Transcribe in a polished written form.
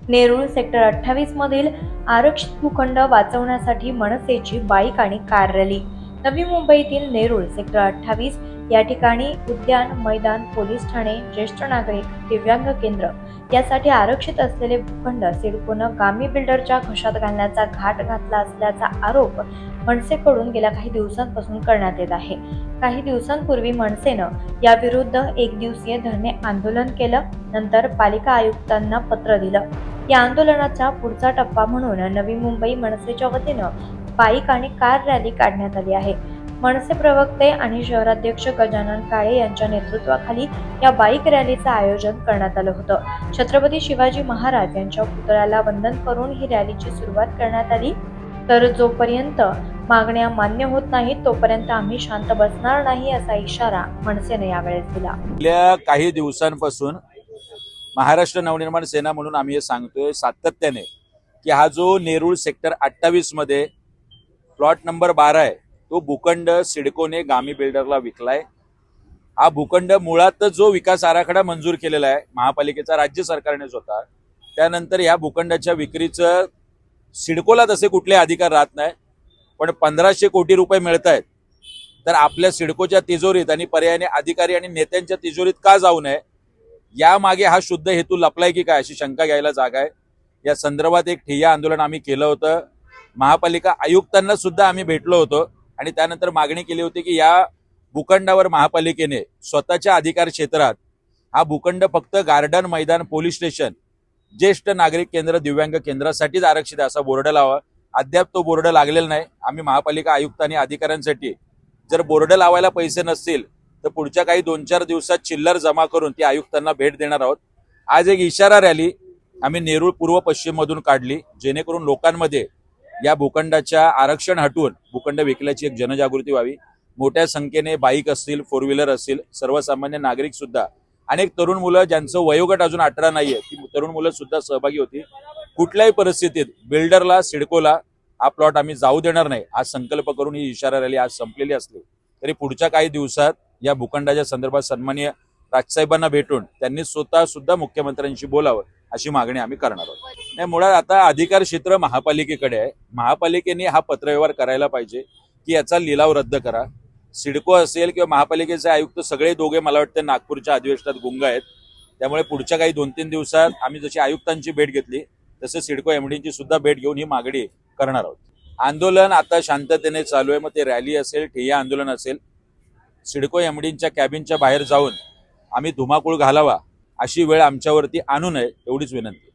Nerul sector 28 मधील आरक्षित भूखंड वाचवण्यासाठी मनसेची बाईक आणि कार रॅली। नवी मुंबईतील नेरूळ सेक्टर 28 या ठिकाणी उद्यान, मैदान, पोलीस ठाणे, ज्येष्ठ नागरिक, दिव्यांग केंद्र यासाठी आरक्षित असलेले भूखंड सिडकोनं गामी बिल्डरच्या घशात घालण्याचा घाट घातला असल्याचा आरोप मनसेकडून गेल्या काही दिवसांपासून करण्यात येत आहे। काही दिवसांपूर्वी मनसेनं याविरुद्ध एक दिवसीय धरणे आंदोलन केलं, नंतर पालिका आयुक्तांना पत्र दिलं। या आंदोलनाचा पुढचा टप्पा म्हणून नवी मुंबई मनसेच्या वतीनं बाईक आणि कार रॅली काढण्यात आली आहे। मनसे प्रवक्ते आणि शहराध्यक्ष गजानन काळे यांच्या नेतृत्वाखाली या बाईक रॅलीचं आयोजन करण्यात आलं होतं। छत्रपती शिवाजी महाराज यांच्या पुतळ्याला वंदन करून ही रॅलीची सुरुवात करण्यात आली। तर जोपर्यंत मागण्या मान्य होत नाहीत तोपर्यंत आम्ही शांत बसणार नाही असा इशारा मनसेने यावेळेस दिला। गेल्या काही दिवसांपासून महाराष्ट्र नवनिर्माण सेना म्हणून आम्ही हे सांगतोय सातत्याने की हा जो नेरूळ सेक्टर 28 मध्ये प्लॉट नंबर 12 आहे तो भूखंड सिडकोने गामी बिल्डरला विकलाय। हा भूखंड मुळात जो विकास आराखडा मंजूर केलेला आहे महापालिकेचा राज्य सरकारनेच होता, त्यानंतर या भूखंडाच्या विक्रीचं सिडकोला तसे कुठले अधिकार राहत नाही, पण 1500 कोटी रुपये मिळत आहेत तर आपल्या सिडकोच्या तिजोरीत आणि पर्यायाने अधिकारी आणि नेत्यांच्या तिजोरीत का जाऊ नये, यामागे हा शुद्ध हेतू लपलाय की काय अशी शंका घ्यायला जागा आहे। या संदर्भात एक ठिय्या आंदोलन आम्ही केलं होतं। महापालिका आयुक्तांना सुद्धा आम्ही भेटलो होतो आणि त्यानंतर मागणी केली होती की या भूखंडावर महापालिकेने स्वतःच्या अधिकार क्षेत्रात हा भूखंड फक्त गार्डन, मैदान, पोलीस स्टेशन, ज्येष्ठ नागरिक केंद्र, दिव्यांग केंद्रासाठीच आरक्षित आहे असा बोर्ड लावा। अद्याप तो बोर्ड लागलेला नाही। आम्ही महापालिका आयुक्त आणि अधिकाऱ्यांसाठी जर बोर्ड लावायला पैसे नसतील तर पुढच्या काही 2-4 दिवसात चिल्लर जमा करून ती आयुक्तांना भेट देणार आहोत। आज एक इशारा रॅली आम्ही नेरूळ पूर्व पश्चिम मधून काढली, जेणेकरून लोकांमध्ये या भूखंडाच्या आरक्षण हटवून भूखंड विकल्याची एक जनजागृती व्हावी। मोठ्या संख्येने बाईक असतील, 4 व्हीलर असतील, सर्वसामान्य नागरिक सुद्धा, अनेक तरुण मुलं ज्यांचं वयोगट अजून 18 नाहीये ती तरुण मुलं सुद्धा सहभागी होती। कुठल्याही परिस्थितीत बिल्डरला, सिडकोला हा प्लॉट आम्ही जाऊ देणार नाही हा संकल्प करून ही इशारा रॅली आज संपलेली असली तरी पुढच्या काही दिवसात या भूखंडाच्या संदर्भात सन्माननीय राजसाहेबांना भेटून त्यांनी स्वतः सुद्धा मुख्यमंत्र्यांशी बोलावं अशी मागणी आम्ही करणार आहोत। नाही, मुळात आता अधिकार क्षेत्र महापालिकेकडे आहे। महापालिकेने हा पत्रव्यवहार करायला पाहिजे की याचा लिलाव रद्द करा। सिडको असेल किंवा महापालिकेचे आयुक्त सगळे दोघे मला वाटतं नागपूरच्या अधिवेशनात गुंग आहेत, त्यामुळे पुढच्या काही 2-3 दिवसात आम्ही जशी आयुक्तांची भेट घेतली तसे सिडको एमडीची सुद्धा भेट घेऊन ही मागणी करणार आहोत। आंदोलन आता शांततेने चालू आहे, मग ते रॅली असेल, ठिय्या आंदोलन असेल, सिडको एमडींच्या कॅबिनच्या बाहेर जाऊन आम्ही धुमाकूळ घालावा अशी वेळ आमच्यावरती आणू नये एवढीच विनंती।